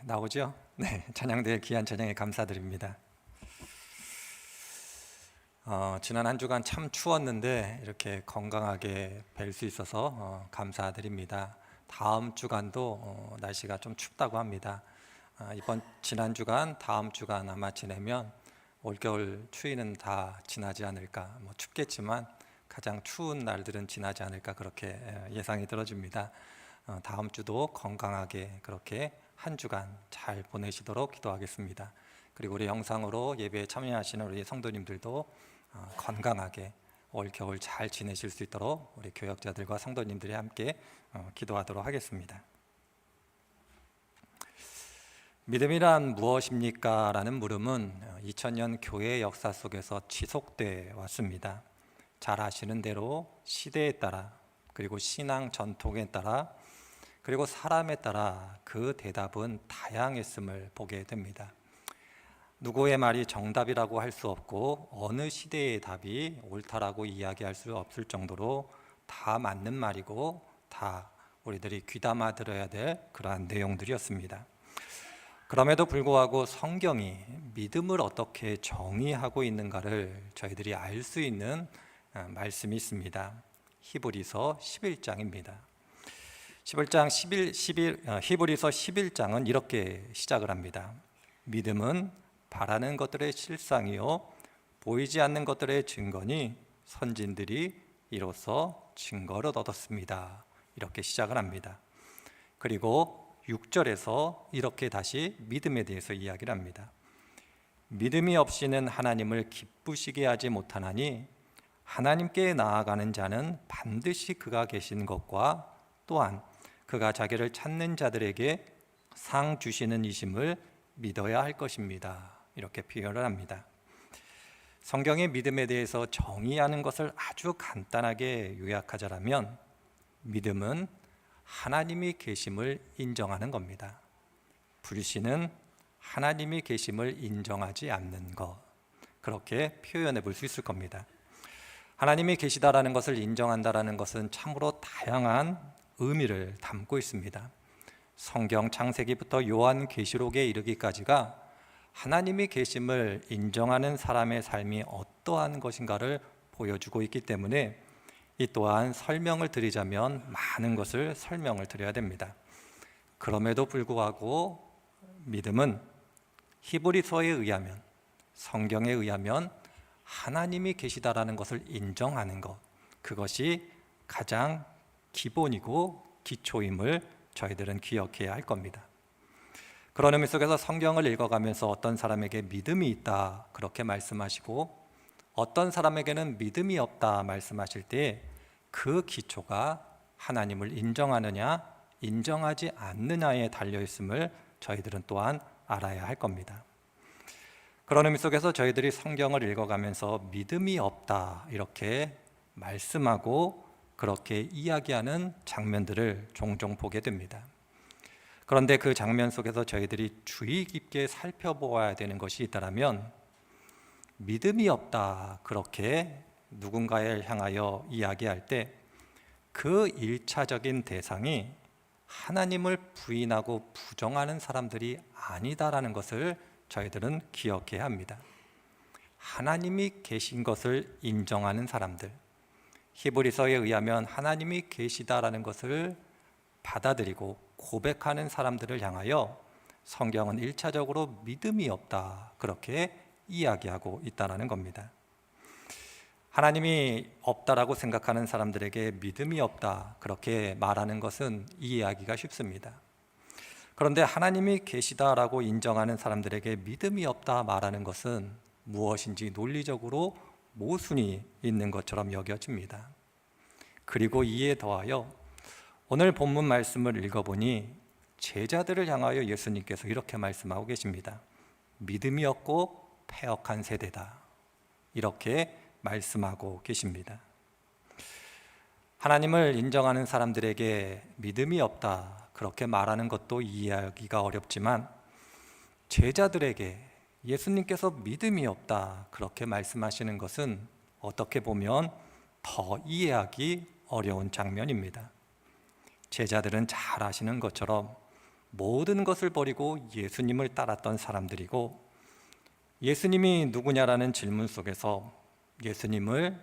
나오죠? 네, 찬양대의 귀한 찬양에 감사드립니다. 지난 한 주간 참 추웠는데 이렇게 건강하게 뵐 수 있어서 감사드립니다. 다음 주간도 날씨가 좀 춥다고 합니다. 지난 주간, 다음 주간 아마 지내면 올겨울 추위는 다 지나지 않을까. 춥겠지만 가장 추운 날들은 지나지 않을까 그렇게 예상이 들어집니다. 다음 주도 건강하게 그렇게 한 주간 잘 보내시도록 기도하겠습니다. 그리고 우리 영상으로 예배에 참여하시는 우리 성도님들도 건강하게 올 겨울 잘 지내실 수 있도록 우리 교역자들과 성도님들이 함께 기도하도록 하겠습니다. 믿음이란 무엇입니까? 라는 물음은 2000년 교회 역사 속에서 지속돼 왔습니다. 잘 아시는 대로 시대에 따라, 그리고 신앙 전통에 따라, 그리고 사람에 따라 그 대답은 다양했음을 보게 됩니다. 누구의 말이 정답이라고 할 수 없고 어느 시대의 답이 옳다라고 이야기할 수 없을 정도로 다 맞는 말이고 다 우리들이 귀담아 들어야 될 그러한 내용들이었습니다. 그럼에도 불구하고 성경이 믿음을 어떻게 정의하고 있는가를 저희들이 알 수 있는 말씀이 있습니다. 히브리서 11장입니다. 히브리서 11장은 이렇게 시작을 합니다. 믿음은 바라는 것들의 실상이요 보이지 않는 것들의 증거니 선진들이 이로써 증거를 얻었습니다. 이렇게 시작을 합니다. 그리고 6절에서 이렇게 다시 믿음에 대해서 이야기를 합니다. 믿음이 없이는 하나님을 기쁘시게 하지 못하나니 하나님께 나아가는 자는 반드시 그가 계신 것과 또한 그가 자기를 찾는 자들에게 상 주시는 이심을 믿어야 할 것입니다. 이렇게 표현을 합니다. 성경의 믿음에 대해서 정의하는 것을 아주 간단하게 요약하자면 믿음은 하나님이 계심을 인정하는 겁니다. 불신은 하나님이 계심을 인정하지 않는 것, 그렇게 표현해 볼 수 있을 겁니다. 하나님이 계시다라는 것을 인정한다라는 것은 참으로 다양한 의미를 담고 있습니다. 성경 창세기부터 요한계시록에 이르기까지가 하나님이 계심을 인정하는 사람의 삶이 어떠한 것인가를 보여주고 있기 때문에 이 또한 설명을 드리자면 많은 것을 설명을 드려야 됩니다. 그럼에도 불구하고 믿음은 히브리서에 의하면, 성경에 의하면 하나님이 계시다라는 것을 인정하는 것, 그것이 가장 기본이고 기초임을 저희들은 기억해야 할 겁니다. 그런 의미 속에서 성경을 읽어가면서 어떤 사람에게 믿음이 있다 그렇게 말씀하시고 어떤 사람에게는 믿음이 없다 말씀하실 때 그 기초가 하나님을 인정하느냐 인정하지 않느냐에 달려있음을 저희들은 또한 알아야 할 겁니다. 그런 의미 속에서 저희들이 성경을 읽어가면서 믿음이 없다 이렇게 말씀하고 그렇게 이야기하는 장면들을 종종 보게 됩니다. 그런데 그 장면 속에서 저희들이 주의 깊게 살펴보아야 되는 것이 있다면 믿음이 없다 그렇게 누군가를 향하여 이야기할 때 그 1차적인 대상이 하나님을 부인하고 부정하는 사람들이 아니다라는 것을 저희들은 기억해야 합니다. 하나님이 계신 것을 인정하는 사람들, 히브리서에 의하면 하나님이 계시다라는 것을 받아들이고 고백하는 사람들을 향하여 성경은 1차적으로 믿음이 없다 그렇게 이야기하고 있다는 겁니다. 하나님이 없다라고 생각하는 사람들에게 믿음이 없다 그렇게 말하는 것은 이해하기가 쉽습니다. 그런데 하나님이 계시다라고 인정하는 사람들에게 믿음이 없다 말하는 것은 무엇인지 논리적으로 모순이 있는 것처럼 여겨집니다. 그리고 이에 더하여 오늘 본문 말씀을 읽어보니 제자들을 향하여 예수님께서 이렇게 말씀하고 계십니다. 믿음이 없고 패역한 세대다 이렇게 말씀하고 계십니다. 하나님을 인정하는 사람들에게 믿음이 없다 그렇게 말하는 것도 이해하기가 어렵지만 제자들에게 예수님께서 믿음이 없다 그렇게 말씀하시는 것은 어떻게 보면 더 이해하기 어려운 장면입니다. 제자들은 잘 아시는 것처럼 모든 것을 버리고 예수님을 따랐던 사람들이고, 예수님이 누구냐라는 질문 속에서 예수님을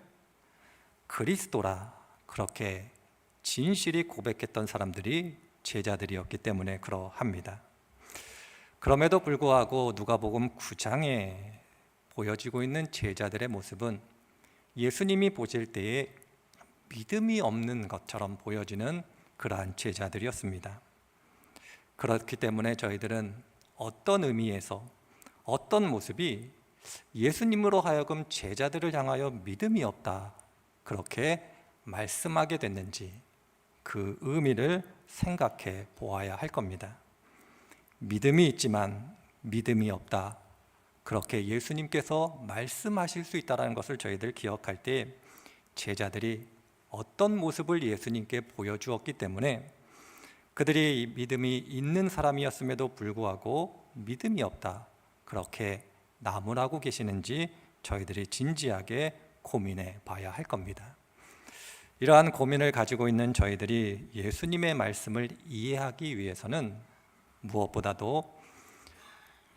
그리스도라 그렇게 진실이 고백했던 사람들이 제자들이었기 때문에 그러합니다. 그럼에도 불구하고 누가복음 9장에 보여지고 있는 제자들의 모습은 예수님이 보실 때에 믿음이 없는 것처럼 보여지는 그러한 제자들이었습니다. 그렇기 때문에 저희들은 어떤 의미에서 어떤 모습이 예수님으로 하여금 제자들을 향하여 믿음이 없다 그렇게 말씀하게 됐는지 그 의미를 생각해 보아야 할 겁니다. 믿음이 있지만 믿음이 없다 그렇게 예수님께서 말씀하실 수 있다는 것을 저희들 기억할 때 제자들이 어떤 모습을 예수님께 보여주었기 때문에 그들이 믿음이 있는 사람이었음에도 불구하고 믿음이 없다 그렇게 나무라고 계시는지 저희들이 진지하게 고민해 봐야 할 겁니다. 이러한 고민을 가지고 있는 저희들이 예수님의 말씀을 이해하기 위해서는 무엇보다도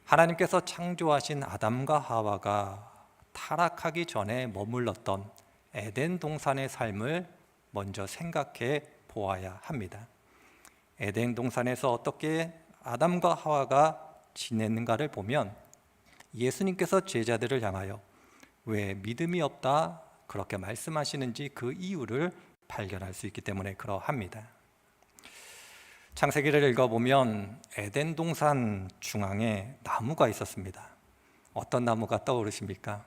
하나님께서 창조하신 아담과 하와가 타락하기 전에 머물렀던 에덴 동산의 삶을 먼저 생각해 보아야 합니다. 에덴 동산에서 어떻게 아담과 하와가 지냈는가를 보면 예수님께서 제자들을 향하여 왜 믿음이 없다 그렇게 말씀하시는지 그 이유를 발견할 수 있기 때문에 그러합니다. 창세기를 읽어보면 에덴 동산 중앙에 나무가 있었습니다. 어떤 나무가 떠오르십니까?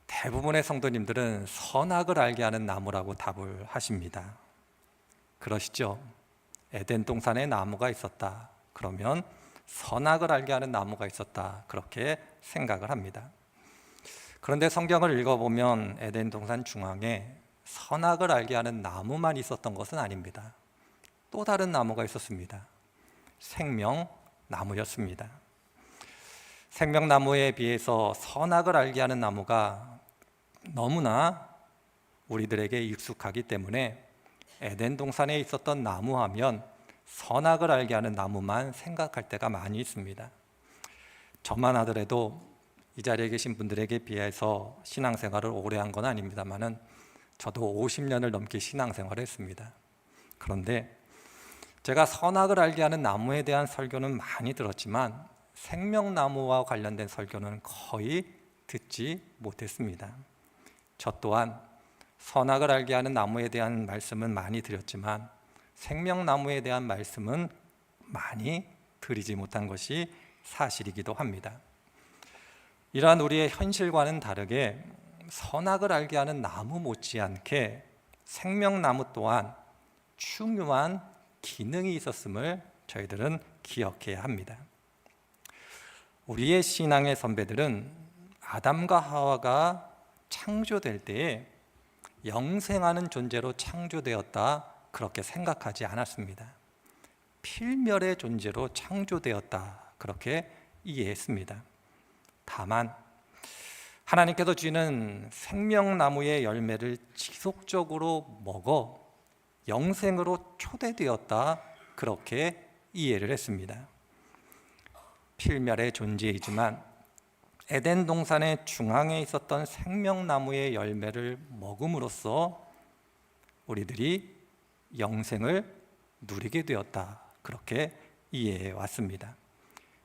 대부분의 성도님들은 선악을 알게 하는 나무라고 답을 하십니다. 그러시죠? 에덴 동산에 나무가 있었다. 그러면 선악을 알게 하는 나무가 있었다. 그렇게 생각을 합니다. 그런데 성경을 읽어보면 에덴 동산 중앙에 선악을 알게 하는 나무만 있었던 것은 아닙니다. 또 다른 나무가 있었습니다. 생명나무였습니다. 생명나무에 비해서 선악을 알게 하는 나무가 너무나 우리들에게 익숙하기 때문에 에덴 동산에 있었던 나무 하면 선악을 알게 하는 나무만 생각할 때가 많이 있습니다. 저만 하더라도 이 자리에 계신 분들에게 비해서 신앙생활을 오래 한 건 아닙니다만은 저도 50년을 넘게 신앙생활을 했습니다. 그런데 제가 선악을 알게 하는 나무에 대한 설교는 많이 들었지만 생명나무와 관련된 설교는 거의 듣지 못했습니다. 저 또한 선악을 알게 하는 나무에 대한 말씀은 많이 드렸지만 생명나무에 대한 말씀은 많이 드리지 못한 것이 사실이기도 합니다. 이러한 우리의 현실과는 다르게 선악을 알게 하는 나무 못지않게 생명나무 또한 중요한 기능이 있었음을 저희들은 기억해야 합니다. 우리의 신앙의 선배들은 아담과 하와가 창조될 때에 영생하는 존재로 창조되었다 그렇게 생각하지 않았습니다. 필멸의 존재로 창조되었다 그렇게 이해했습니다. 다만 하나님께서 주시는 생명나무의 열매를 지속적으로 먹어 영생으로 초대되었다 그렇게 이해를 했습니다. 필멸의 존재이지만 에덴 동산의 중앙에 있었던 생명나무의 열매를 먹음으로써 우리들이 영생을 누리게 되었다 그렇게 이해해 왔습니다.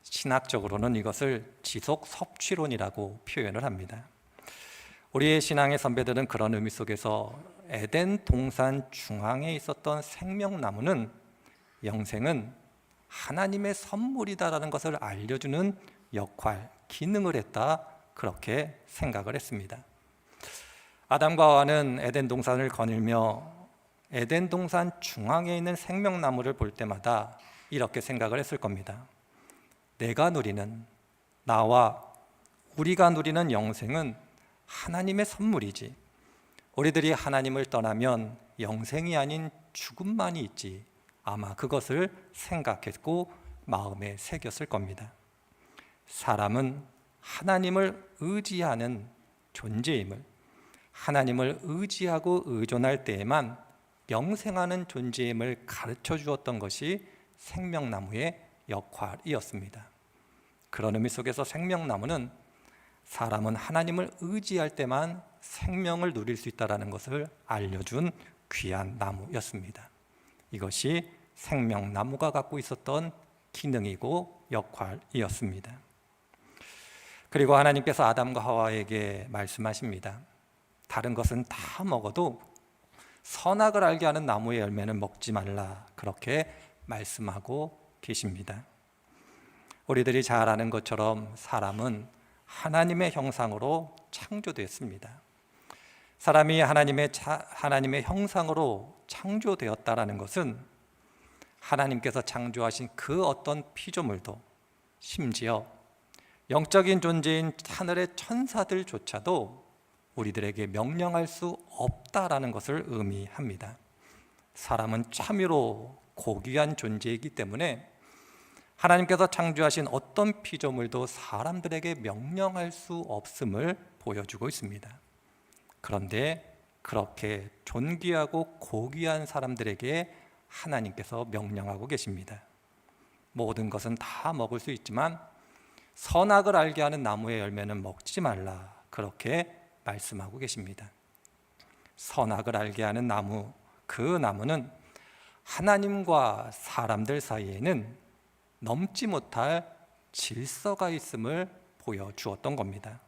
신학적으로는 이것을 지속 섭취론이라고 표현을 합니다. 우리의 신앙의 선배들은 그런 의미 속에서 에덴 동산 중앙에 있었던 생명나무는 영생은 하나님의 선물이다라는 것을 알려주는 역할, 기능을 했다 그렇게 생각을 했습니다. 아담과 하와는 에덴 동산을 거닐며 에덴 동산 중앙에 있는 생명나무를 볼 때마다 이렇게 생각을 했을 겁니다. 내가 누리는, 나와 우리가 누리는 영생은 하나님의 선물이지, 우리들이 하나님을 떠나면 영생이 아닌 죽음만이 있지, 아마 그것을 생각했고 마음에 새겼을 겁니다. 사람은 하나님을 의지하는 존재임을, 하나님을 의지하고 의존할 때에만 영생하는 존재임을 가르쳐 주었던 것이 생명나무의 역할이었습니다. 그런 의미 속에서 생명나무는 사람은 하나님을 의지할 때만 생명을 누릴 수 있다는 것을 알려준 귀한 나무였습니다. 이것이 생명나무가 갖고 있었던 기능이고 역할이었습니다. 그리고 하나님께서 아담과 하와에게 말씀하십니다. 다른 것은 다 먹어도 선악을 알게 하는 나무의 열매는 먹지 말라, 그렇게 말씀하고 계십니다. 우리들이 잘 아는 것처럼 사람은 하나님의 형상으로 창조되었습니다. 사람이 하나님의 형상으로 창조되었다라는 것은 하나님께서 창조하신 그 어떤 피조물도, 심지어 영적인 존재인 하늘의 천사들조차도 우리들에게 명령할 수 없다라는 것을 의미합니다. 사람은 참으로 고귀한 존재이기 때문에 하나님께서 창조하신 어떤 피조물도 사람들에게 명령할 수 없음을 보여주고 있습니다. 그런데 그렇게 존귀하고 고귀한 사람들에게 하나님께서 명령하고 계십니다. 모든 것은 다 먹을 수 있지만 선악을 알게 하는 나무의 열매는 먹지 말라, 그렇게 말씀하고 계십니다. 선악을 알게 하는 나무, 그 나무는 하나님과 사람들 사이에는 넘지 못할 질서가 있음을 보여주었던 겁니다.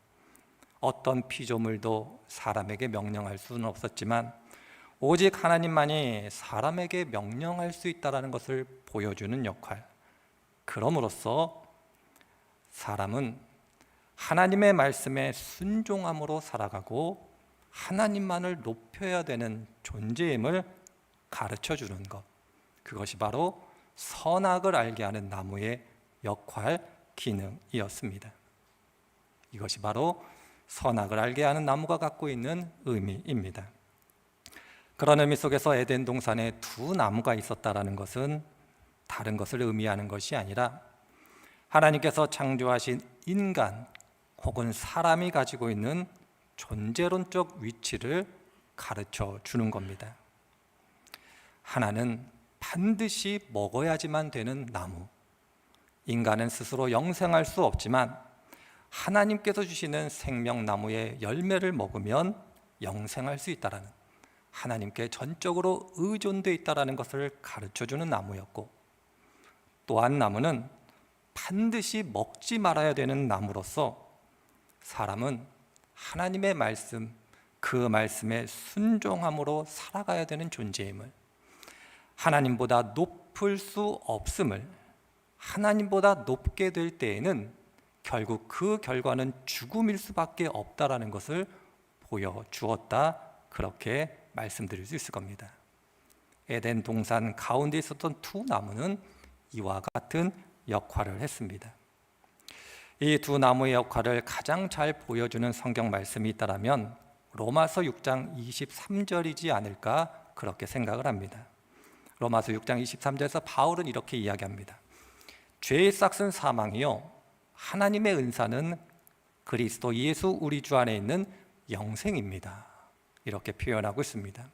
어떤 피조물도 사람에게 명령할 수는 없었지만 오직 하나님만이 사람에게 명령할 수 있다는 것을 보여주는 역할, 그럼으로써 사람은 하나님의 말씀에 순종함으로 살아가고 하나님만을 높여야 되는 존재임을 가르쳐주는 것, 그것이 바로 선악을 알게 하는 나무의 역할, 기능이었습니다. 이것이 바로 선악을 알게 하는 나무가 갖고 있는 의미입니다. 그런 의미 속에서 에덴 동산에 두 나무가 있었다라는 것은 다른 것을 의미하는 것이 아니라 하나님께서 창조하신 인간 혹은 사람이 가지고 있는 존재론적 위치를 가르쳐 주는 겁니다. 하나는 반드시 먹어야지만 되는 나무, 인간은 스스로 영생할 수 없지만 하나님께서 주시는 생명나무의 열매를 먹으면 영생할 수 있다라는, 하나님께 전적으로 의존되어 있다라는 것을 가르쳐주는 나무였고, 또 한 나무는 반드시 먹지 말아야 되는 나무로서 사람은 하나님의 말씀, 그 말씀에 순종함으로 살아가야 되는 존재임을, 하나님보다 높을 수 없음을, 하나님보다 높게 될 때에는 결국 그 결과는 죽음일 수밖에 없다라는 것을 보여주었다, 그렇게 말씀드릴 수 있을 겁니다. 에덴 동산 가운데 있었던 두 나무는 이와 같은 역할을 했습니다. 이 두 나무의 역할을 가장 잘 보여주는 성경 말씀이 있다면 로마서 6장 23절이지 않을까, 그렇게 생각을 합니다. 로마서 6장 23절에서 바울은 이렇게 이야기합니다. 죄의 싹은 사망이요 하나님의 은사는 그리스도 예수 우리 주 안에 있는 영생입니다, 이렇게 표현하고 있습니다.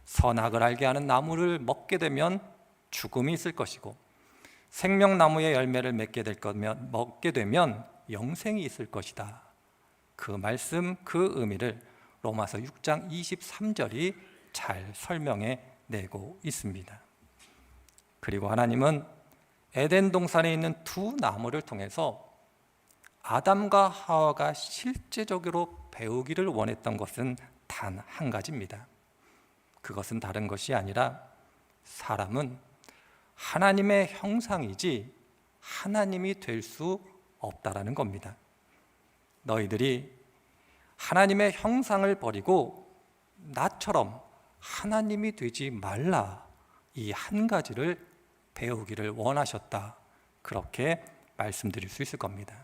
선악을 알게 하는 나무를 먹게 되면 죽음이 있을 것이고 생명나무의 열매를 먹게 되면 영생이 있을 것이다. 그 말씀, 그 의미를 로마서 6장 23절이 잘 설명해 내고 있습니다. 그리고 하나님은 에덴 동산에 있는 두 나무를 통해서 아담과 하와가 실제적으로 배우기를 원했던 것은 단 한 가지입니다. 그것은 다른 것이 아니라 사람은 하나님의 형상이지 하나님이 될 수 없다라는 겁니다. 너희들이 하나님의 형상을 버리고 나처럼 하나님이 되지 말라, 이 한 가지를 배우기를 원하셨다, 그렇게 말씀드릴 수 있을 겁니다.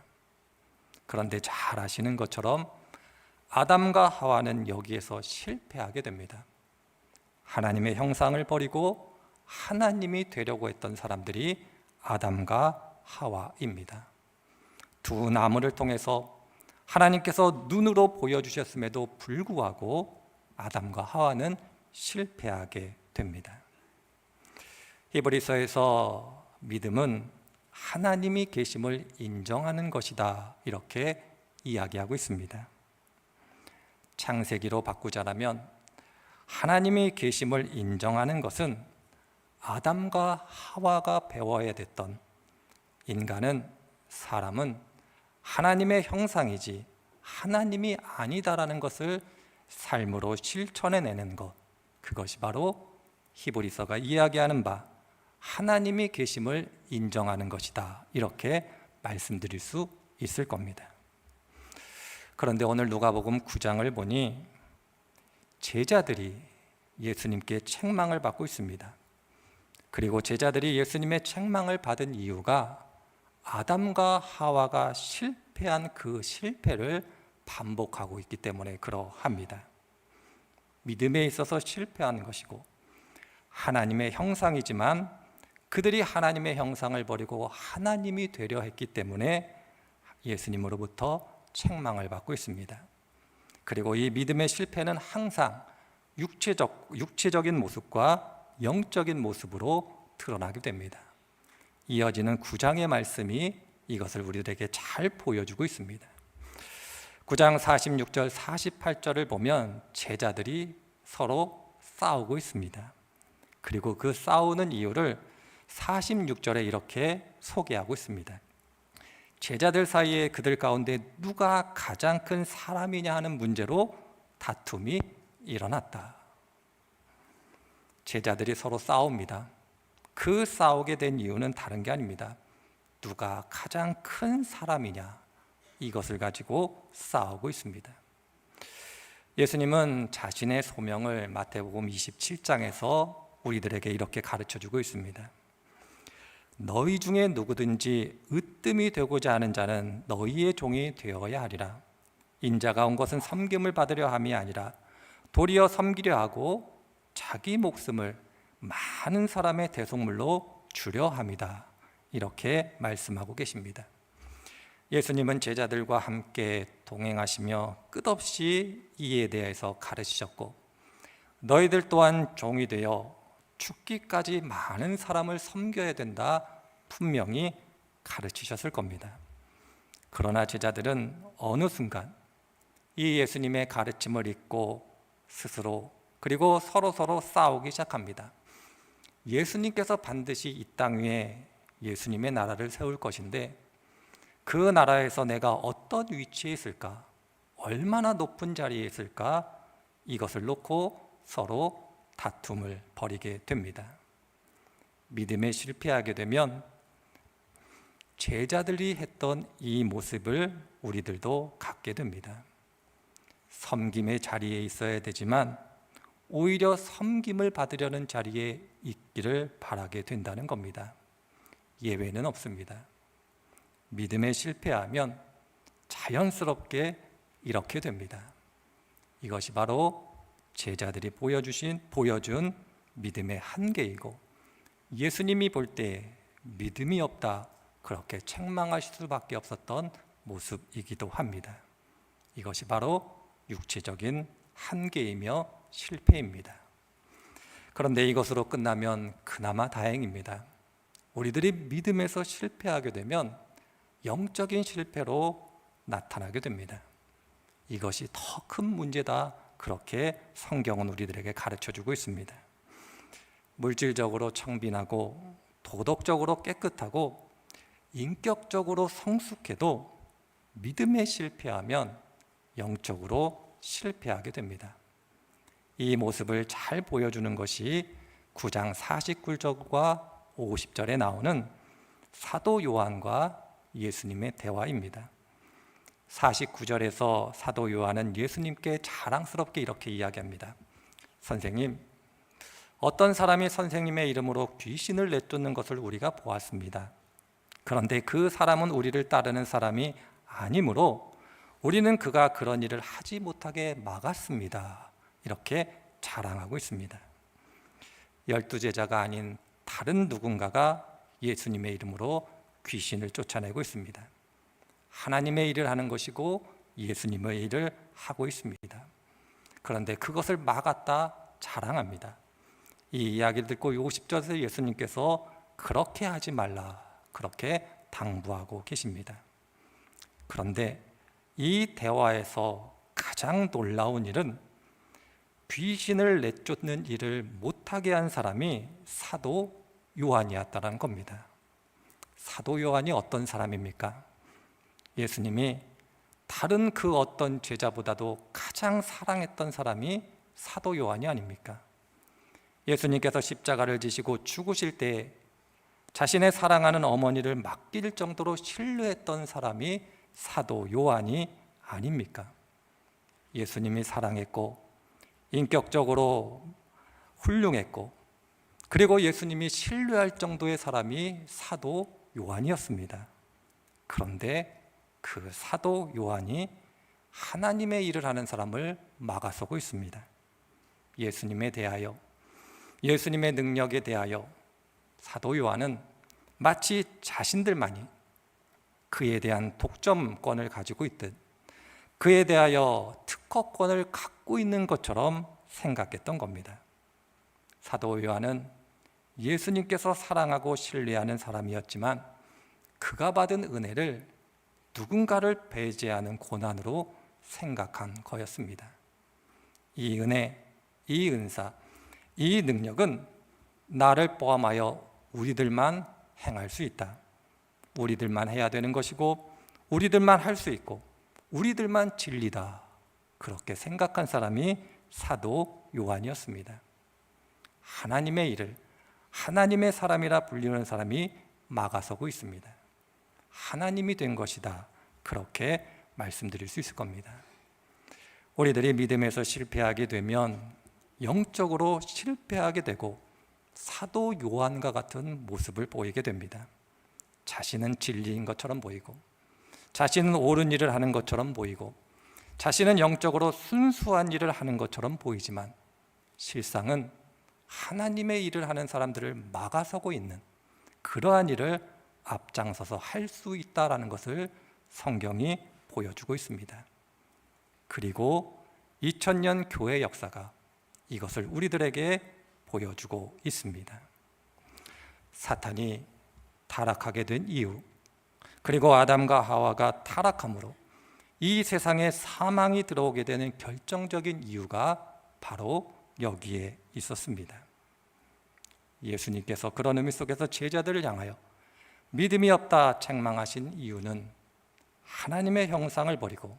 그런데 잘 아시는 것처럼 아담과 하와는 여기에서 실패하게 됩니다. 하나님의 형상을 버리고 하나님이 되려고 했던 사람들이 아담과 하와입니다. 두 나무를 통해서 하나님께서 눈으로 보여주셨음에도 불구하고 아담과 하와는 실패하게 됩니다. 히브리서에서 믿음은 하나님이 계심을 인정하는 것이다, 이렇게 이야기하고 있습니다. 창세기로 바꾸자면 하나님이 계심을 인정하는 것은 아담과 하와가 배워야 됐던, 인간은, 사람은 하나님의 형상이지 하나님이 아니다라는 것을 삶으로 실천해내는 것, 그것이 바로 히브리서가 이야기하는 바 하나님이 계심을 인정하는 것이다, 이렇게 말씀드릴 수 있을 겁니다. 그런데 오늘 누가복음 9장을 보니 제자들이 예수님께 책망을 받고 있습니다. 그리고 제자들이 예수님의 책망을 받은 이유가 아담과 하와가 실패한 그 실패를 반복하고 있기 때문에 그러합니다. 믿음에 있어서 실패한 것이고 하나님의 형상이지만 그들이 하나님의 형상을 버리고 하나님이 되려 했기 때문에 예수님으로부터 책망을 받고 있습니다. 그리고 이 믿음의 실패는 항상 육체적인 모습과 영적인 모습으로 드러나게 됩니다. 이어지는 9장의 말씀이 이것을 우리들에게 잘 보여주고 있습니다. 9장 46절 48절을 보면 제자들이 서로 싸우고 있습니다. 그리고 그 싸우는 이유를 46절에 이렇게 소개하고 있습니다. 제자들 사이에 그들 가운데 누가 가장 큰 사람이냐 하는 문제로 다툼이 일어났다. 제자들이 서로 싸웁니다. 그 싸우게 된 이유는 다른 게 아닙니다. 누가 가장 큰 사람이냐, 이것을 가지고 싸우고 있습니다. 예수님은 자신의 소명을 마태복음 27장에서 우리들에게 이렇게 가르쳐주고 있습니다. 너희 중에 누구든지 으뜸이 되고자 하는 자는 너희의 종이 되어야 하리라. 인자가 온 것은 섬김을 받으려 함이 아니라 도리어 섬기려 하고 자기 목숨을 많은 사람의 대속물로 주려 함이다. 이렇게 말씀하고 계십니다. 예수님은 제자들과 함께 동행하시며 끝없이 이에 대해서 가르치셨고 너희들 또한 종이 되어 죽기까지 많은 사람을 섬겨야 된다 분명히 가르치셨을 겁니다. 그러나 제자들은 어느 순간 이 예수님의 가르침을 잊고 스스로 그리고 서로 싸우기 시작합니다. 예수님께서 반드시 이 땅 위에 예수님의 나라를 세울 것인데 그 나라에서 내가 어떤 위치에 있을까? 얼마나 높은 자리에 있을까? 이것을 놓고 서로 다툼을 벌이게 됩니다. 믿음에 실패하게 되면 제자들이 했던 이 모습을 우리들도 갖게 됩니다. 섬김의 자리에 있어야 되지만 오히려 섬김을 받으려는 자리에 있기를 바라게 된다는 겁니다. 예외는 없습니다. 믿음에 실패하면 자연스럽게 이렇게 됩니다. 이것이 바로 제자들이 보여준 믿음의 한계이고 예수님이 볼 때 믿음이 없다 그렇게 책망하실 수밖에 없었던 모습이기도 합니다. 이것이 바로 육체적인 한계이며 실패입니다. 그런데 이것으로 끝나면 그나마 다행입니다. 우리들이 믿음에서 실패하게 되면 영적인 실패로 나타나게 됩니다. 이것이 더 큰 문제다 그렇게 성경은 우리들에게 가르쳐주고 있습니다. 물질적으로 청빈하고 도덕적으로 깨끗하고 인격적으로 성숙해도 믿음에 실패하면 영적으로 실패하게 됩니다. 이 모습을 잘 보여주는 것이 9장 49절과 50절에 나오는 사도 요한과 예수님의 대화입니다. 49절에서 사도 요한은 예수님께 자랑스럽게 이렇게 이야기합니다. 선생님, 어떤 사람이 선생님의 이름으로 귀신을 내쫓는 것을 우리가 보았습니다. 그런데 그 사람은 우리를 따르는 사람이 아니므로 우리는 그가 그런 일을 하지 못하게 막았습니다. 이렇게 자랑하고 있습니다. 12제자가 아닌 다른 누군가가 예수님의 이름으로 귀신을 쫓아내고 있습니다. 하나님의 일을 하는 것이고 예수님의 일을 하고 있습니다. 그런데 그것을 막았다 자랑합니다. 이 이야기를 듣고 50절에서 예수님께서 그렇게 하지 말라, 그렇게 당부하고 계십니다. 그런데 이 대화에서 가장 놀라운 일은 귀신을 내쫓는 일을 못하게 한 사람이 사도 요한이었다는 겁니다. 사도 요한이 어떤 사람입니까? 예수님이 다른 그 어떤 제자보다도 가장 사랑했던 사람이 사도 요한이 아닙니까? 예수님께서 십자가를 지시고 죽으실 때 자신의 사랑하는 어머니를 맡길 정도로 신뢰했던 사람이 사도 요한이 아닙니까? 예수님이 사랑했고 인격적으로 훌륭했고 그리고 예수님이 신뢰할 정도의 사람이 사도 요한이었습니다. 그런데 그 사도 요한이 하나님의 일을 하는 사람을 막아서고 있습니다. 예수님에 대하여, 예수님의 능력에 대하여 사도 요한은 마치 자신들만이 그에 대한 독점권을 가지고 있듯 그에 대하여 특허권을 갖고 있는 것처럼 생각했던 겁니다. 사도 요한은 예수님께서 사랑하고 신뢰하는 사람이었지만 그가 받은 은혜를 누군가를 배제하는 고난으로 생각한 거였습니다. 이 은혜, 이 은사, 이 능력은 나를 포함하여 우리들만 행할 수 있다. 우리들만 해야 되는 것이고 우리들만 할 수 있고 우리들만 진리다. 그렇게 생각한 사람이 사도 요한이었습니다. 하나님의 일을 하나님의 사람이라 불리는 사람이 막아서고 있습니다. 하나님이 된 것이다. 그렇게 말씀드릴 수 있을 겁니다. 우리들이 믿음에서 실패하게 되면 영적으로 실패하게 되고 사도 요한과 같은 모습을 보이게 됩니다. 자신은 진리인 것처럼 보이고 자신은 옳은 일을 하는 것처럼 보이고 자신은 영적으로 순수한 일을 하는 것처럼 보이지만 실상은 하나님의 일을 하는 사람들을 막아서고 있는 그러한 일을 앞장서서 할 수 있다는 것을 성경이 보여주고 있습니다. 그리고 2000년 교회 역사가 이것을 우리들에게 보여주고 있습니다. 사탄이 타락하게 된 이유, 그리고 아담과 하와가 타락함으로 이 세상에 사망이 들어오게 되는 결정적인 이유가 바로 여기에 있었습니다. 예수님께서 그런 의미 속에서 제자들을 향하여 믿음이 없다 책망하신 이유는 하나님의 형상을 버리고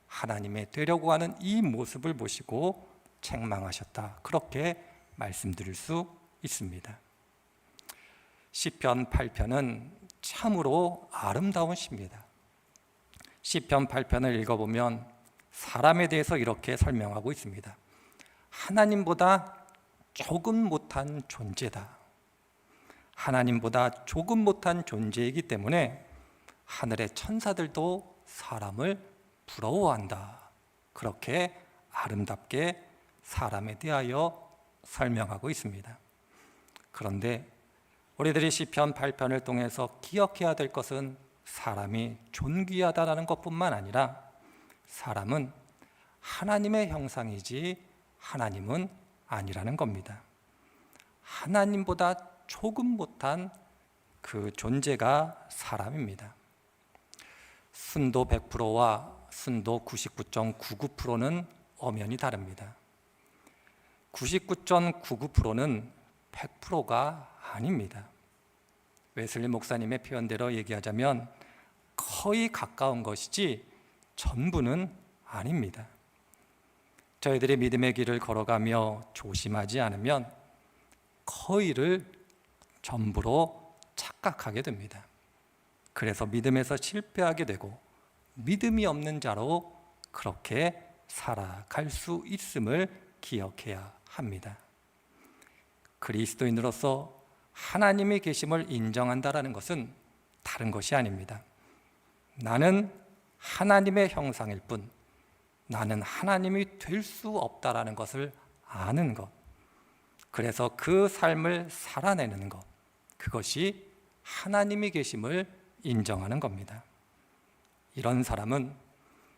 하나님의 되려고 하는 이 모습을 보시고 책망하셨다. 그렇게 말씀드릴 수 있습니다. 시편 8편은 참으로 아름다운 시입니다. 시편 8편을 읽어보면 사람에 대해서 이렇게 설명하고 있습니다. 하나님보다 조금 못한 존재다. 하나님보다 조금 못한 존재이기 때문에 하늘의 천사들도 사람을 부러워한다. 그렇게 아름답게 사람에 대하여 설명하고 있습니다. 그런데 우리들이 시편 8편을 통해서 기억해야 될 것은 사람이 존귀하다는 것뿐만 아니라 사람은 하나님의 형상이지 하나님은 아니라는 겁니다. 하나님보다 조금 못한 그 존재가 사람입니다. 순도 100%와 순도 99.99%는 엄연히 다릅니다. 99.99%는 100%가 아닙니다. 웨슬리 목사님의 표현대로 얘기하자면 거의 가까운 것이지 전부는 아닙니다. 저희들이 믿음의 길을 걸어가며 조심하지 않으면 거의를 전부로 착각하게 됩니다. 그래서 믿음에서 실패하게 되고 믿음이 없는 자로 그렇게 살아갈 수 있음을 기억해야 합니다. 그리스도인으로서 하나님의 계심을 인정한다는 것은 다른 것이 아닙니다. 나는 하나님의 형상일 뿐 나는 하나님이 될 수 없다라는 것을 아는 것, 그래서 그 삶을 살아내는 것, 그것이 하나님이 계심을 인정하는 겁니다. 이런 사람은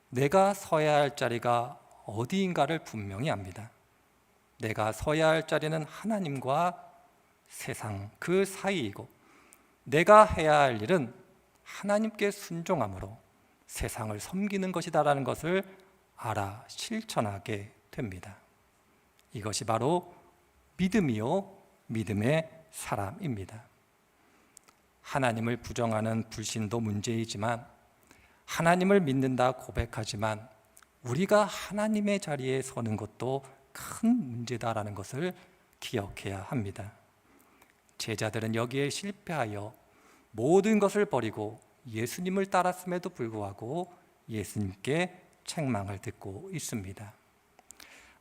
내가 서야 할 자리가 어디인가를 분명히 압니다. 내가 서야 할 자리는 하나님과 세상 그 사이이고, 내가 해야 할 일은 하나님께 순종함으로 세상을 섬기는 것이다라는 것을 알아 실천하게 됩니다. 이것이 바로 믿음이요 믿음의 사람입니다. 하나님을 부정하는 불신도 문제이지만, 하나님을 믿는다 고백하지만 우리가 하나님의 자리에 서는 것도 큰 문제다라는 것을 기억해야 합니다. 제자들은 여기에 실패하여 모든 것을 버리고 예수님을 따랐음에도 불구하고 예수님께 책망을 듣고 있습니다.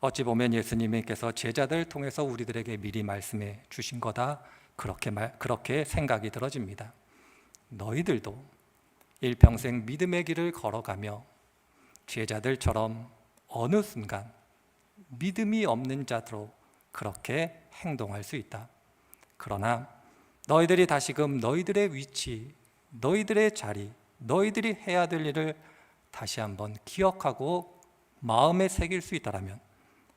어찌 보면 예수님께서 제자들을 통해서 우리들에게 미리 말씀해 주신 거다, 그렇게 생각이 들어집니다. 너희들도 일평생 믿음의 길을 걸어가며 제자들처럼 어느 순간 믿음이 없는 자로 그렇게 행동할 수 있다. 그러나 너희들이 다시금 너희들의 위치, 너희들의 자리, 너희들이 해야 될 일을 다시 한번 기억하고 마음에 새길 수 있다면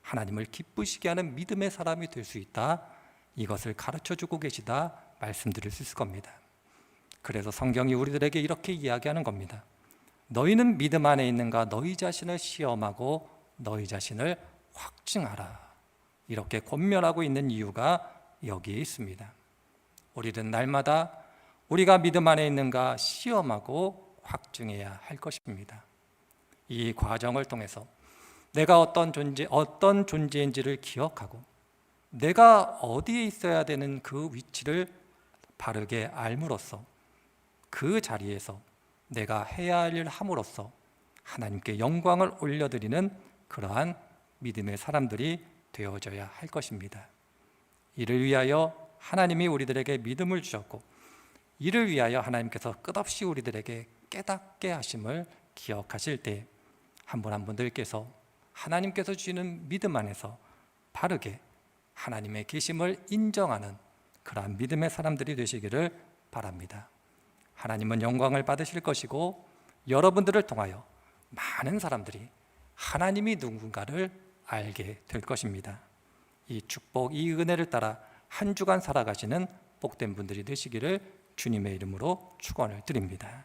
하나님을 기쁘시게 하는 믿음의 사람이 될 수 있다. 이것을 가르쳐주고 계시다 말씀드릴 수 있을 겁니다. 그래서 성경이 우리들에게 이렇게 이야기하는 겁니다. 너희는 믿음 안에 있는가? 너희 자신을 시험하고 너희 자신을 확증하라. 이렇게 권면하고 있는 이유가 여기에 있습니다. 우리는 날마다 우리가 믿음 안에 있는가 시험하고 확증해야 할 것입니다. 이 과정을 통해서 내가 어떤 존재인지를 기억하고 내가 어디에 있어야 되는 그 위치를 바르게 알므로써 그 자리에서 내가 해야 할 일을 함으로써 하나님께 영광을 올려드리는 그러한 믿음의 사람들이 되어져야 할 것입니다. 이를 위하여 하나님이 우리들에게 믿음을 주셨고, 이를 위하여 하나님께서 끝없이 우리들에게 깨닫게 하심을 기억하실 때 한 분 한 분들께서 하나님께서 주시는 믿음 안에서 바르게 하나님의 계심을 인정하는 그러한 믿음의 사람들이 되시기를 바랍니다. 하나님은 영광을 받으실 것이고, 여러분들을 통하여 많은 사람들이 하나님이 누군가를 알게 될 것입니다. 이 축복, 이 은혜를 따라 한 주간 살아가시는 복된 분들이 되시기를 주님의 이름으로 축원을 드립니다.